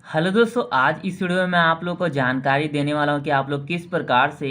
Hello दोस्तों, आज इस वीडियो में मैं आप लोग को जानकारी देने वाला हूं कि आप लोग किस प्रकार से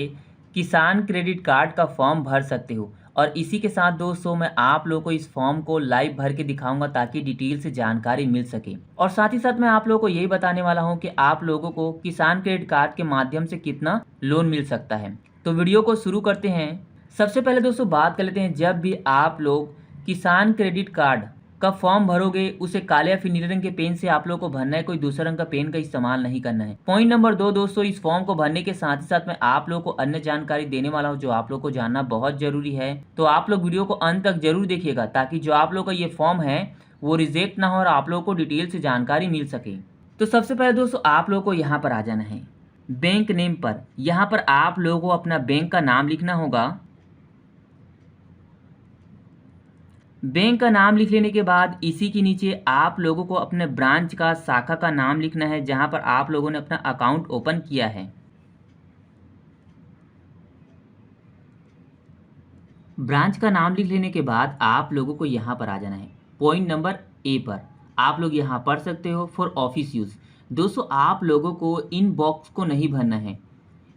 किसान क्रेडिट कार्ड का फॉर्म भर सकते हो। और इसी के साथ दोस्तों मैं आप लोग को इस फॉर्म को लाइव भर के दिखाऊंगा ताकि डिटेल से जानकारी मिल सके। और साथ ही साथ मैं आप लोगों को यही बताने वाला हूं कि आप लोगों को किसान क्रेडिट कार्ड के माध्यम से कितना लोन मिल सकता है। तो वीडियो को शुरू करते हैं। सबसे पहले दोस्तों बात कर लेते हैं, जब भी आप लोग किसान क्रेडिट कार्ड का फॉर्म भरोगे उसे काले या फिर नीले रंग के पेन से आप लोग को भरना है, कोई दूसरा रंग का पेन का इस्तेमाल नहीं करना है। पॉइंट नंबर 2 दोस्तों, इस फॉर्म को भरने के साथ ही साथ मैं आप लोग को अन्य जानकारी देने वाला हूं जो आप लोग को जानना बहुत जरूरी है। तो आप लोग वीडियो को अंत तक जरूर देखिएगा ताकि जो आप लोग का ये फॉर्म है वो रिजेक्ट ना हो और आप लोग को डिटेल से जानकारी मिल सके। तो सबसे पहले दोस्तों आप लोग को यहाँ पर आ जाना है बैंक नेम पर। यहाँ पर आप लोगों को अपना बैंक का नाम लिखना होगा। बैंक का नाम लिख लेने के बाद इसी के नीचे आप लोगों को अपने ब्रांच का, शाखा का नाम लिखना है जहां पर आप लोगों ने अपना अकाउंट ओपन किया है। ब्रांच का नाम लिख लेने के बाद आप लोगों को यहां पर आ जाना है पॉइंट नंबर ए पर। आप लोग यहां पढ़ सकते हो फॉर ऑफिस यूज़। दोस्तों आप लोगों को इन बॉक्स को नहीं भरना है,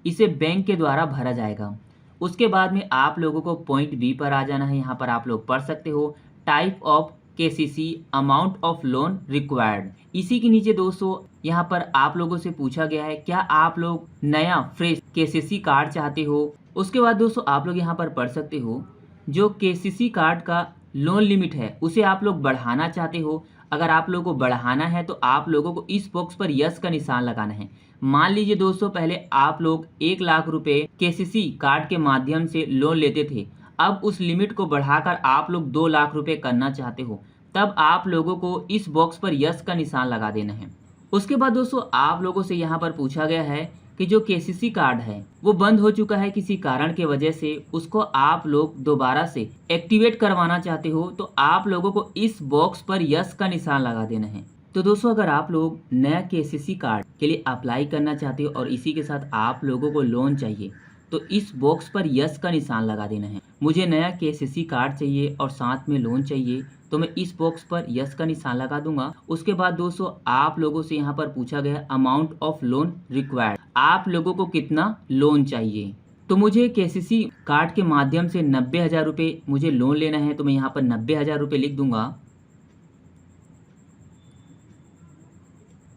इसे बैंक के द्वारा भरा जाएगा। उसके बाद में आप लोगों को पॉइंट बी पर आ जाना है। यहाँ पर आप लोग पढ़ सकते हो type of KCC, amount of loan required. इसी के नीचे दोस्तों यहाँ पर आप लोगों से पूछा गया है क्या आप लोग नया फ्रेश केसीसी कार्ड चाहते हो। उसके बाद दोस्तों आप लोग यहाँ पर पढ़ सकते हो जो केसीसी कार्ड का लोन लिमिट है उसे आप लोग बढ़ाना चाहते हो। अगर आप लोगों को बढ़ाना है तो आप लोगों को इस बॉक्स पर यस का निशान लगाना है। मान लीजिए दोस्तों पहले आप लोग 1 लाख रुपए केसीसी कार्ड के माध्यम से लोन लेते थे, अब उस लिमिट को बढ़ाकर आप लोग 2 लाख रुपए करना चाहते हो, तब आप लोगों को इस बॉक्स पर यस का निशान लगा देना है। उसके बाद दोस्तों आप लोगों से यहाँ पर पूछा गया है कि जो केसीसी कार्ड है वो बंद हो चुका है किसी कारण के वजह से, उसको आप लोग दोबारा से एक्टिवेट करवाना चाहते हो, तो आप लोगों को इस बॉक्स पर यस का निशान लगा देना है। तो दोस्तों अगर आप लोग नया केसीसी कार्ड के लिए अप्लाई करना चाहते हो और इसी के साथ आप लोगों को लोन चाहिए तो इस बॉक्स पर यस का निशान लगा देना है। मुझे नया केसीसी कार्ड चाहिए और साथ में लोन चाहिए तो मैं इस बॉक्स पर यस का निशान लगा दूंगा। उसके बाद दोस्तों आप लोगों से यहाँ पर पूछा गया अमाउंट ऑफ लोन रिक्वायर्ड, आप लोगों को कितना लोन चाहिए। तो मुझे केसीसी कार्ड के माध्यम से 90,000 रुपये मुझे लोन लेना है, तो मैं यहाँ पर 90,000 रुपये लिख दूंगा।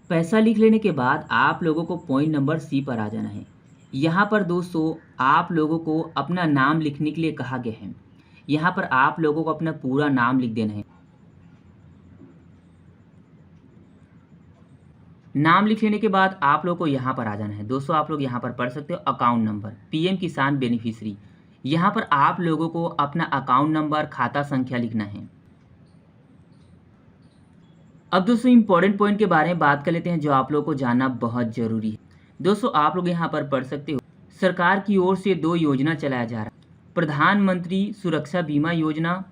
पैसा लिख लेने के बाद आप लोगों को पॉइंट नंबर सी पर आ जाना है। यहाँ पर दोस्तों आप लोगों को अपना नाम लिखने के लिए कहा गया है। यहाँ पर आप लोगों को अपना पूरा नाम लिख देना है। नाम लिख लेने के बाद आप लोग को यहाँ पर आ जाना है। दोस्तों आप लोग यहाँ पर पढ़ सकते हो अकाउंट नंबर, पीएम किसान बेनिफिशियरी। यहाँ पर आप लोगों को अपना अकाउंट नंबर, खाता संख्या लिखना है। अब दोस्तों इंपॉर्टेंट पॉइंट के बारे में बात कर लेते हैं जो आप लोगों को जानना बहुत जरूरी है। दोस्तों आप लोग यहाँ पर पढ़ सकते हो सरकार की ओर से 2 योजना चलाया जा रहा है, प्रधानमंत्री सुरक्षा बीमा योजना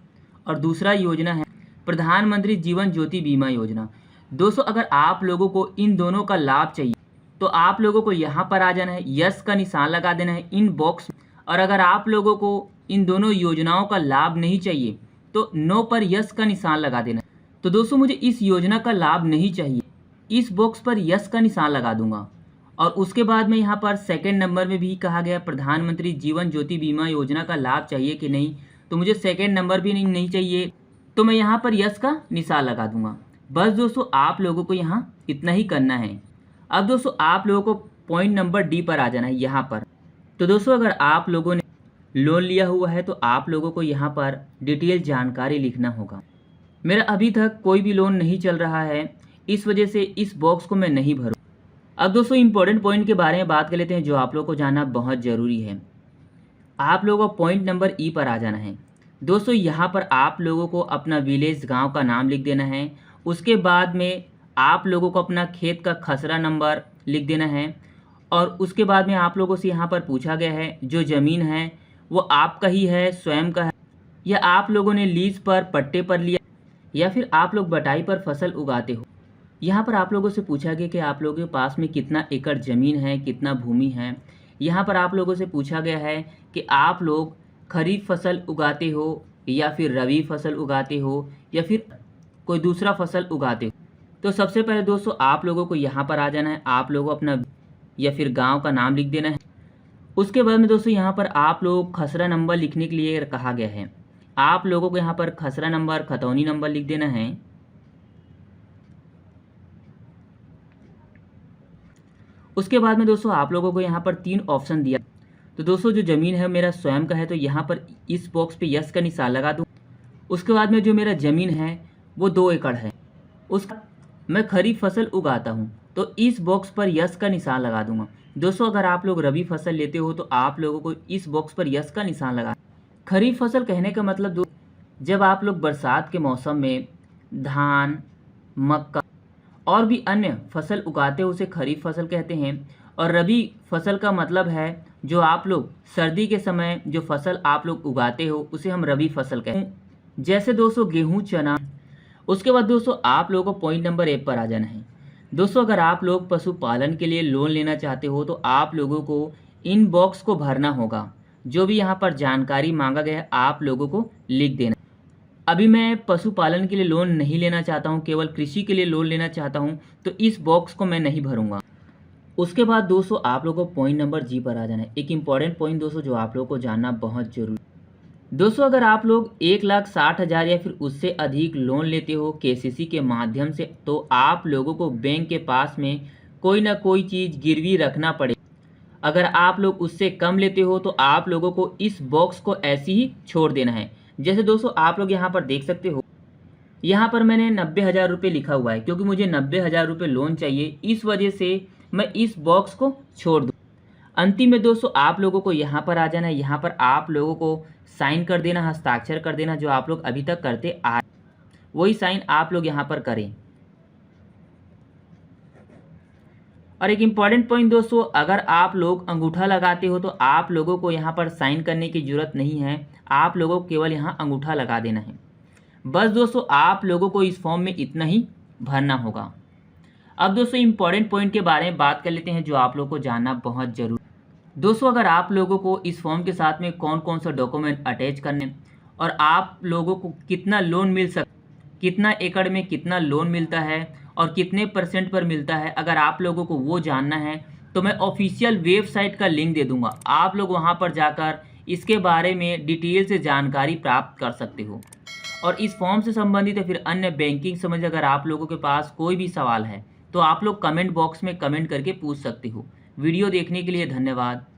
और दूसरा योजना है प्रधानमंत्री जीवन ज्योति बीमा योजना। दोस्तों अगर आप लोगों को इन दोनों का लाभ चाहिए तो आप लोगों को यहाँ पर आ जाना है, यस का निशान लगा देना है इन बॉक्स। और अगर आप लोगों को इन दोनों योजनाओं का लाभ नहीं चाहिए तो नो पर यस का निशान लगा देना है। तो दोस्तों मुझे इस योजना का लाभ नहीं चाहिए, इस बॉक्स पर यस का निशान लगा दूंगा। और उसके बाद में यहाँ पर सेकंड नंबर में भी कहा गया प्रधानमंत्री जीवन ज्योति बीमा योजना का लाभ चाहिए कि नहीं, तो मुझे सेकंड नंबर भी नहीं चाहिए, तो मैं यहाँ पर यस का निशान लगा दूंगा। बस दोस्तों आप लोगों को यहाँ इतना ही करना है। अब दोस्तों आप लोगों को पॉइंट नंबर डी पर आ जाना है यहाँ पर। तो दोस्तों अगर आप लोगों ने लोन लिया हुआ है तो आप लोगों को यहाँ पर डिटेल जानकारी लिखना होगा। मेरा अभी तक कोई भी लोन नहीं चल रहा है, इस वजह से इस बॉक्स को मैं नहीं भरूँ। अब दोस्तों इंपॉर्टेंट पॉइंट के बारे में बात कर लेते हैं जो आप लोगों को जानना बहुत ज़रूरी है। आप लोगों को पॉइंट नंबर ई पर आ जाना है। दोस्तों यहाँ पर आप लोगों को अपना विलेज, गांव का नाम लिख देना है। उसके बाद में आप लोगों को अपना खेत का खसरा नंबर लिख देना है। और उसके बाद में आप लोगों से यहाँ पर पूछा गया है जो ज़मीन है वो आपका ही है, स्वयं का है, या आप लोगों ने लीज पर, पट्टे पर लिया, या फिर आप लोग बटाई पर फसल उगाते हो। यहाँ पर आप लोगों से पूछा गया कि आप लोगों के पास में कितना एकड़ ज़मीन है, कितना भूमि है। यहाँ पर आप लोगों से पूछा गया है कि आप लोग खरीफ फसल उगाते हो या फिर रबी फसल उगाते हो या फिर कोई दूसरा फसल उगाते हो। तो सबसे पहले दोस्तों आप लोगों को यहाँ पर आ जाना है, आप लोगों को अपना या फिर गांव का नाम लिख देना है। उसके बाद में दोस्तों यहाँ पर आप लोग खसरा नंबर लिखने के लिए कहा गया है, आप लोगों को यहाँ पर खसरा नंबर, खतौनी नंबर लिख देना है। उसके बाद में दोस्तों आप लोगों को यहाँ पर 3 ऑप्शन दिया। तो दोस्तों जो ज़मीन है मेरा स्वयं का है, तो यहाँ पर इस बॉक्स पे यस का निशान लगा दूँ। उसके बाद में जो मेरा ज़मीन है वो 2 एकड़ है, उसका मैं खरीफ फसल उगाता हूँ, तो इस बॉक्स पर यस का निशान लगा दूंगा। दोस्तों अगर आप लोग रबी फसल लेते हो तो आप लोगों को इस बॉक्स पर यस का निशान लगा। खरीफ फसल कहने का मतलब जब आप लोग बरसात के मौसम में धान, मक्का और भी अन्य फसल उगाते हो उसे खरीफ फसल कहते हैं। और रबी फसल का मतलब है जो आप लोग सर्दी के समय जो फसल आप लोग उगाते हो उसे हम रबी फसल कहते हैं, जैसे दोस्तों गेहूँ, चना। उसके बाद दोस्तों आप लोगों को पॉइंट नंबर 1 पर आ जाना है। दोस्तों अगर आप लोग पशुपालन के लिए लोन लेना चाहते हो तो आप लोगों को इन बॉक्स को भरना होगा, जो भी यहाँ पर जानकारी मांगा गया है आप लोगों को लिख देना। अभी मैं पशुपालन के लिए लोन नहीं लेना चाहता हूँ, केवल कृषि के लिए लोन लेना चाहता हूँ, तो इस बॉक्स को मैं नहीं भरूंगा। उसके बाद दोस्तों आप लोगों को पॉइंट नंबर जी पर आ जाना है। एक इम्पॉर्टेंट पॉइंट दोस्तों जो आप लोगों को जानना बहुत जरूरी। दोस्तों अगर आप लोग 1,60,000 या फिर उससे अधिक लोन लेते हो केसीसी के माध्यम से, तो आप लोगों को बैंक के पास में कोई ना कोई चीज़ गिरवी रखना पड़े। अगर आप लोग उससे कम लेते हो तो आप लोगों को इस बॉक्स को ऐसे ही छोड़ देना है। जैसे दोस्तों आप लोग यहाँ पर देख सकते हो, यहाँ पर मैंने 90,000 रुपये लिखा हुआ है, क्योंकि मुझे 90,000 रुपये लोन चाहिए, इस वजह से मैं इस बॉक्स को छोड़ दूँ। अंतिम में दोस्तों आप लोगों को यहाँ पर आ जाना है, यहाँ पर आप लोगों को साइन कर देना, हस्ताक्षर कर देना, जो आप लोग अभी तक करते आ वही साइन आप लोग यहाँ पर करें। और एक इम्पॉर्टेंट पॉइंट दोस्तों, अगर आप लोग अंगूठा लगाते हो तो आप लोगों को यहाँ पर साइन करने की ज़रूरत नहीं है, आप लोगों को केवल यहाँ अंगूठा लगा देना है। बस दोस्तों आप लोगों को इस फॉर्म में इतना ही भरना होगा। अब दोस्तों इम्पॉर्टेंट पॉइंट के बारे में बात कर लेते हैं जो आप लोगों को जानना बहुत ज़रूरी। दोस्तों अगर आप लोगों को इस फॉर्म के साथ में कौन कौन सा डॉक्यूमेंट अटैच करने और आप लोगों को कितना लोन मिल सकता, कितना एकड़ में कितना लोन मिलता है और कितने % पर मिलता है, अगर आप लोगों को वो जानना है तो मैं ऑफिशियल वेबसाइट का लिंक दे दूंगा, आप लोग वहां पर जाकर इसके बारे में डिटेल से जानकारी प्राप्त कर सकते हो। और इस फॉर्म से संबंधित या फिर अन्य बैंकिंग संबंधी अगर आप लोगों के पास कोई भी सवाल है तो आप लोग कमेंट बॉक्स में कमेंट करके पूछ सकते हो। वीडियो देखने के लिए धन्यवाद।